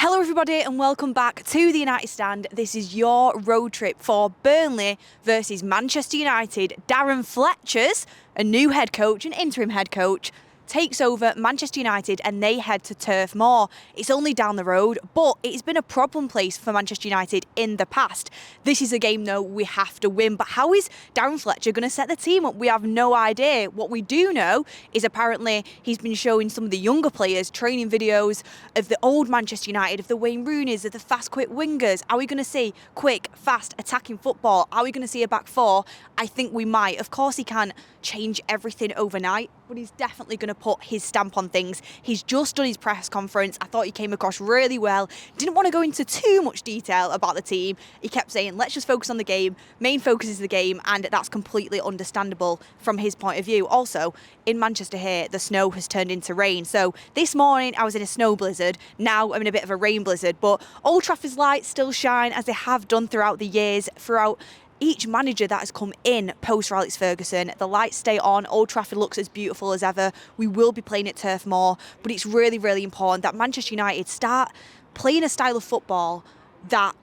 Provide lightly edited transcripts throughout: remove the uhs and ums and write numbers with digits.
Hello everybody and welcome back to the United Stand. This is your road trip for Burnley versus Manchester United. Darren Fletcher's a new head coach, an interim head coach, takes over Manchester United and they head to Turf Moor. It's only down the road, but it's been a problem place for Manchester United in the past. This is a game though we have to win, but how is Darren Fletcher going to set the team up? We have no idea. What we do know is apparently he's been showing some of the younger players training videos of the old Manchester United, of the Wayne Rooneys, of the fast quick wingers. Are we going to see quick, fast attacking football? Are we going to see a back four? I think we might. Of course he can't change everything overnight, but he's definitely going to put his stamp on things. He's just done his press conference. I thought he came across really well. Didn't want to go into too much detail about the team. He kept saying, let's just focus on the game. Main focus is the game, and that's completely understandable from his point of view. Also, in Manchester here, the snow has turned into rain. So this morning I was in a snow blizzard. Now I'm in a bit of a rain blizzard, but Old Trafford's lights still shine as they have done throughout the years, throughout each manager that has come in post Alex Ferguson. The lights stay on. Old Trafford looks as beautiful as ever. We will be playing at Turf Moor, but it's really, really important that Manchester United start playing a style of football that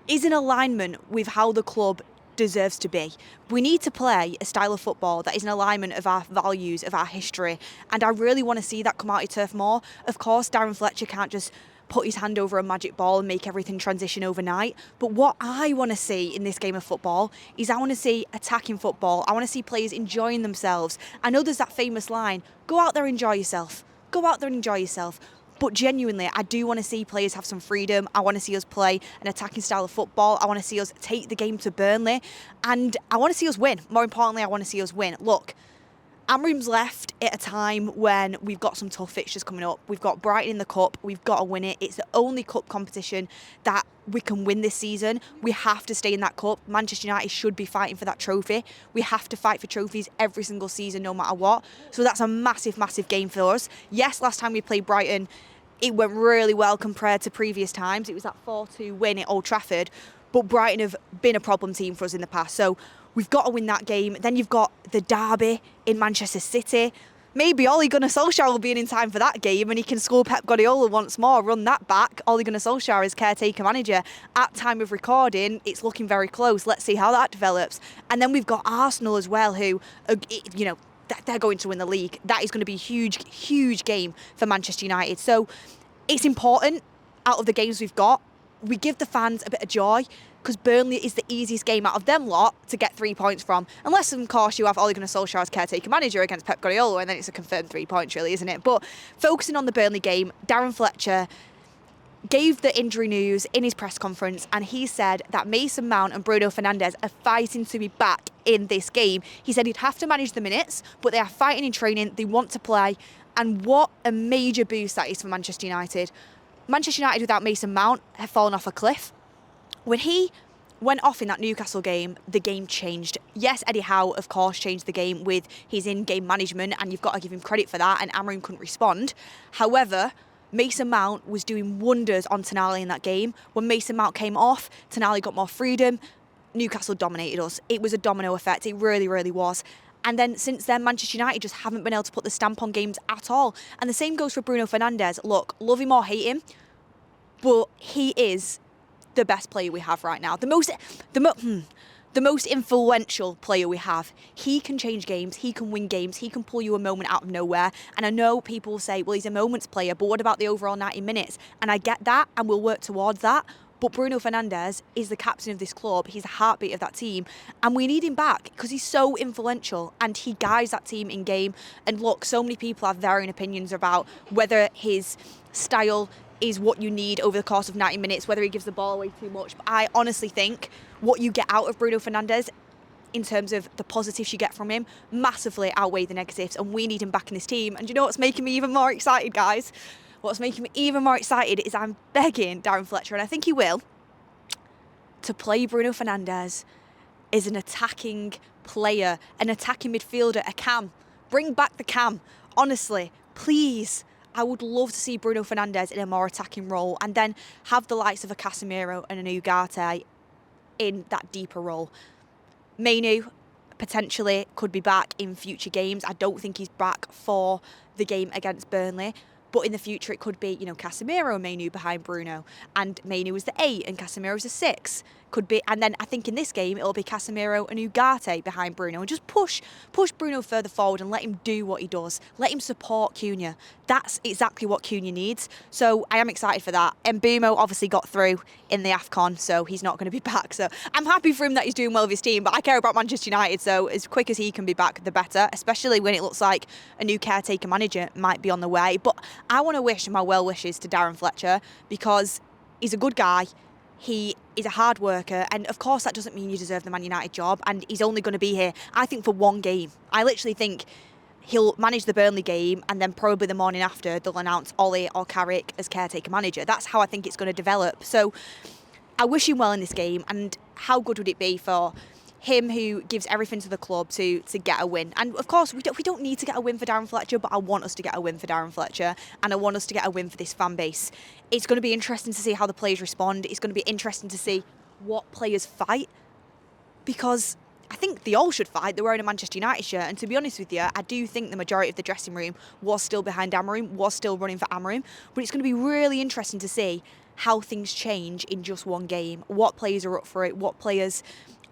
is in alignment with how the club deserves to be. We need to play a style of football that is in alignment of our values, of our history, and I really want to see that come out of Turf Moor. Of course, Darren Fletcher can't just put his hand over a magic ball and make everything transition overnight. But what I want to see in this game of football is I want to see attacking football. I want to see players enjoying themselves. I know there's that famous line, go out there and enjoy yourself. Go out there and enjoy yourself. But genuinely, I do want to see players have some freedom. I want to see us play an attacking style of football. I want to see us take the game to Burnley. And I want to see us win. More importantly, I want to see us win. Look, Amrim's left at a time when we've got some tough fixtures coming up. We've got Brighton in the cup. We've got to win it. It's the only cup competition that we can win this season. We have to stay in that cup. Manchester United should be fighting for that trophy. We have to fight for trophies every single season, no matter what. So that's a massive, massive game for us. Yes, last time we played Brighton, it went really well compared to previous times. It was that 4-2 win at Old Trafford. But Brighton have been a problem team for us in the past. So we've got to win that game. Then you've got the derby in Manchester City. Maybe Ole Gunnar Solskjaer will be in time for that game and he can score Pep Guardiola once more, run that back. Ole Gunnar Solskjaer is caretaker manager. At time of recording, it's looking very close. Let's see how that develops. And then we've got Arsenal as well, who, they're going to win the league. That is going to be a huge, huge game for Manchester United. So it's important out of the games we've got, we give the fans a bit of joy, because Burnley is the easiest game out of them lot to get 3 points from. Unless, of course, you have Ole Gunnar Solskjaer as caretaker manager against Pep Guardiola, and then it's a confirmed 3 points, really, isn't it? But focusing on the Burnley game, Darren Fletcher gave the injury news in his press conference, and he said that Mason Mount and Bruno Fernandes are fighting to be back in this game. He said he'd have to manage the minutes, but they are fighting in training, they want to play, and what a major boost that is for Manchester United. Manchester United without Mason Mount have fallen off a cliff. When he went off in that Newcastle game, the game changed. Yes, Eddie Howe, of course, changed the game with his in-game management, and you've got to give him credit for that, and Amrim couldn't respond. However, Mason Mount was doing wonders on Tonali in that game. When Mason Mount came off, Tonali got more freedom. Newcastle dominated us. It was a domino effect. It really, really was. And then since then, Manchester United just haven't been able to put the stamp on games at all. And the same goes for Bruno Fernandes. Look, love him or hate him, but he is the best player we have right now. The most influential player we have. He can change games, he can win games, he can pull you a moment out of nowhere. And I know people will say, well, he's a moments player, but what about the overall 90 minutes? And I get that, and we'll work towards that. But Bruno Fernandes is the captain of this club. He's the heartbeat of that team. And we need him back because he's so influential and he guides that team in game. And look, so many people have varying opinions about whether his style is what you need over the course of 90 minutes, whether he gives the ball away too much. But I honestly think what you get out of Bruno Fernandes in terms of the positives you get from him massively outweigh the negatives, and we need him back in this team. And you know what's making me even more excited, guys? What's making me even more excited is I'm begging Darren Fletcher, and I think he will, to play Bruno Fernandes as an attacking player, an attacking midfielder, a cam. Bring back the cam. Honestly, please. I would love to see Bruno Fernandes in a more attacking role, and then have the likes of a Casemiro and an Ugarte in that deeper role. Mainu potentially could be back in future games. I don't think he's back for the game against Burnley. But in the future, it could be, Casemiro and Mainu behind Bruno, and Mainu is the 8 and Casemiro's the 6. Could be, and then I think in this game it'll be Casemiro and Ugarte behind Bruno, and just push Bruno further forward and let him do what he does. Let him support Cunha. That's exactly what Cunha needs. So I am excited for that. Mbeumo obviously got through in the AFCON, so he's not going to be back. So I'm happy for him that he's doing well with his team, but I care about Manchester United, so as quick as he can be back, the better, especially when it looks like a new caretaker manager might be on the way. But I want to wish my well wishes to Darren Fletcher, because he's a good guy. He is a hard worker, and of course that doesn't mean you deserve the Man United job, and he's only going to be here, I think, for one game. I literally think he'll manage the Burnley game, and then probably the morning after they'll announce Ollie or Carrick as caretaker manager. That's how I think it's going to develop. So I wish him well in this game, and how good would it be for him, who gives everything to the club, to get a win. And of course we don't need to get a win for Darren Fletcher, but I want us to get a win for Darren Fletcher, and I want us to get a win for this fan base. It's going to be interesting to see how the players respond. It's going to be interesting to see what players fight, because I think they all should fight. They're wearing a Manchester United shirt, and to be honest with you, I do think the majority of the dressing room was still behind Amorim, was still running for Amorim. But it's going to be really interesting to see how things change in just one game, what players are up for it, what players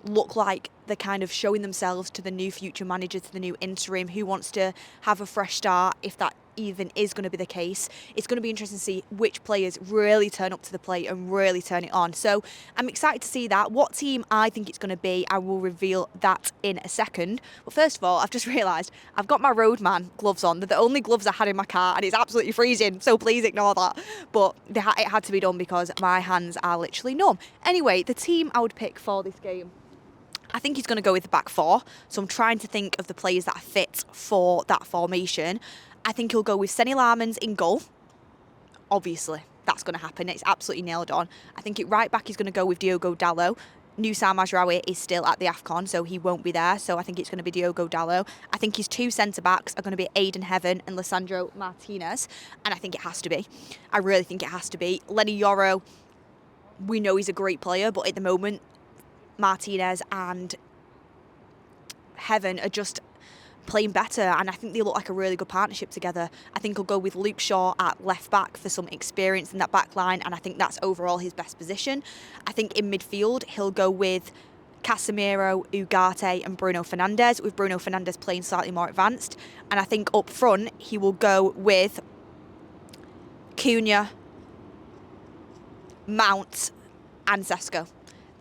look like they're kind of showing themselves to the new future manager, to the new interim, who wants to have a fresh start, if that even is going to be the case. It's going to be interesting to see which players really turn up to the plate and really turn it on. So I'm excited to see that. What team I think it's going to be, I will reveal that in a second. But first of all, I've just realised I've got my Roadman gloves on. They're the only gloves I had in my car, and it's absolutely freezing, so please ignore that. But it had to be done because my hands are literally numb. Anyway, the team I would pick for this game, I think he's going to go with the back 4. So I'm trying to think of the players that are fit for that formation. I think he'll go with Senny Lammens in goal. Obviously, that's going to happen. It's absolutely nailed on. I think at right back he's going to go with Diogo Dalot. Nusar Mazraoui is still at the AFCON, so he won't be there. So I think it's going to be Diogo Dalot. I think his 2 centre-backs are going to be Aiden Heaven and Lisandro Martinez. And I think it has to be. I really think it has to be. Lenny Yoro, we know he's a great player, but at the moment, Martinez and Heaven are just playing better, and I think they look like a really good partnership together. I think he'll go with Luke Shaw at left back for some experience in that back line, and I think that's overall his best position. I think in midfield he'll go with Casemiro, Ugarte and Bruno Fernandes, with Bruno Fernandes playing slightly more advanced. And I think up front he will go with Cunha, Mount and Sesko.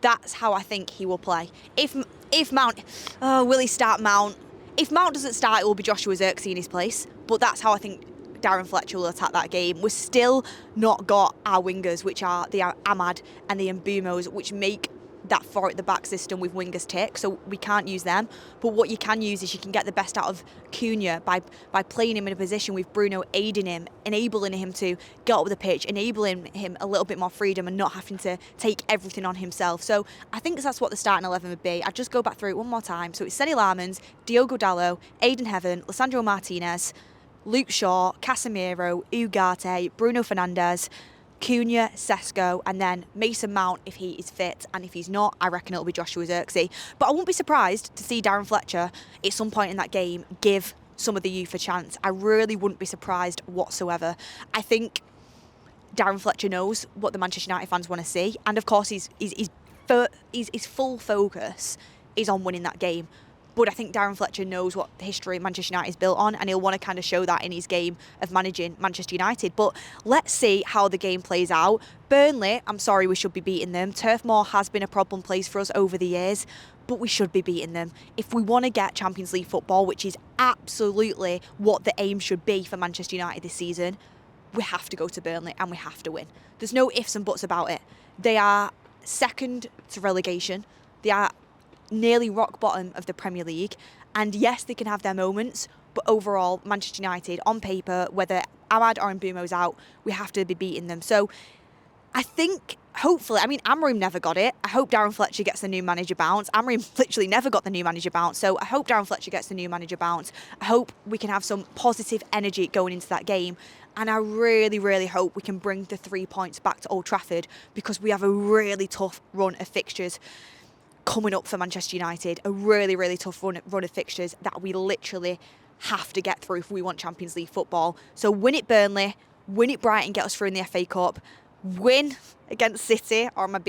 That's how I think he will play. If Mount, will he start Mount? If Mount doesn't start, it will be Joshua Zirkzee in his place. But that's how I think Darren Fletcher will attack that game. We've still not got our wingers, which are the Ahmad and the Mbumos, which make that 4 at the back system with wingers tick, so we can't use them. But what you can use is you can get the best out of Cunha by playing him in a position with Bruno aiding him, enabling him to get up the pitch, enabling him a little bit more freedom and not having to take everything on himself. So I think that's what the starting 11 would be. I'd just go back through it one more time. So it's Senny Lammens, Diogo Dalot, Aiden Heaven, Lisandro Martinez, Luke Shaw, Casemiro, Ugarte, Bruno Fernandes, Cunha, Sesko, and then Mason Mount if he is fit, and if he's not, I reckon it'll be Joshua Zirkzee. But I wouldn't be surprised to see Darren Fletcher at some point in that game give some of the youth a chance. I really wouldn't be surprised whatsoever. I think Darren Fletcher knows what the Manchester United fans want to see, and of course his full focus is on winning that game. But I think Darren Fletcher knows what the history of Manchester United is built on, and he'll want to kind of show that in his game of managing Manchester United. But let's see how the game plays out. Burnley, I'm sorry, we should be beating them. Turf Moor has been a problem place for us over the years, but we should be beating them. If we want to get Champions League football, which is absolutely what the aim should be for Manchester United this season, we have to go to Burnley and we have to win. There's no ifs and buts about it. They are second to relegation. They are nearly rock bottom of the Premier League, and yes, they can have their moments, but overall Manchester United on paper, whether Ahmad or Mbeumo's out, we have to be beating them. So I think hopefully, I mean, Amorim never got it. I hope Darren Fletcher gets the new manager bounce. Amorim literally never got the new manager bounce, so I hope Darren Fletcher gets the new manager bounce. I hope we can have some positive energy going into that game, and I really, really hope we can bring the 3 points back to Old Trafford, because we have a really tough run of fixtures coming up for Manchester United, a really, really tough run of fixtures that we literally have to get through if we want Champions League football. So win it Burnley, win at Brighton, get us through in the FA Cup, win against City, or am I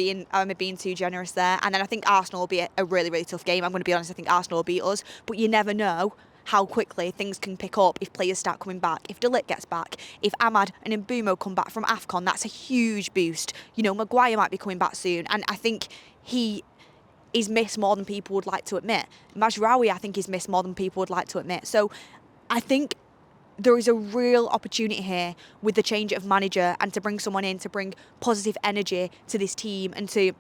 being too generous there? And then I think Arsenal will be a really, really tough game. I'm going to be honest, I think Arsenal will beat us, but you never know how quickly things can pick up if players start coming back. If De Ligt gets back, if Ahmad and Mbumo come back from AFCON, that's a huge boost. You know, Maguire might be coming back soon, and I think he is missed more than people would like to admit. Mazraoui, I think, is missed more than people would like to admit. So I think there is a real opportunity here with the change of manager and to bring someone in to bring positive energy to this team and to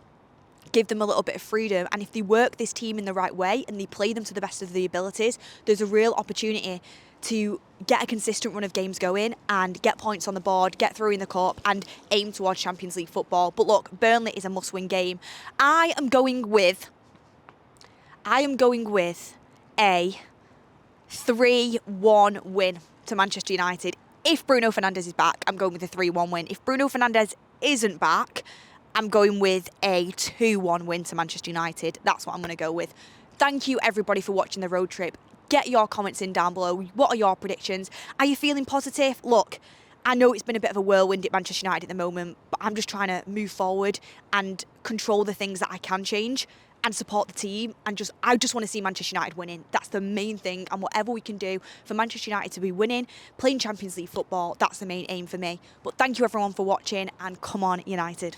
give them a little bit of freedom. And if they work this team in the right way and they play them to the best of their abilities, there's a real opportunity to get a consistent run of games going and get points on the board, get through in the cup and aim towards Champions League football. But look, Burnley is a must-win game. I am going with a 3-1 win to Manchester United. If Bruno Fernandes is back, I'm going with a 3-1 win. If Bruno Fernandes isn't back, I'm going with a 2-1 win to Manchester United. That's what I'm going to go with. Thank you, everybody, for watching the road trip. Get your comments in down below. What are your predictions? Are you feeling positive? Look, I know it's been a bit of a whirlwind at Manchester United at the moment, but I'm just trying to move forward and control the things that I can change and support the team. And I just want to see Manchester United winning. That's the main thing. And whatever we can do for Manchester United to be winning, playing Champions League football, that's the main aim for me. But thank you, everyone, for watching. And come on, United.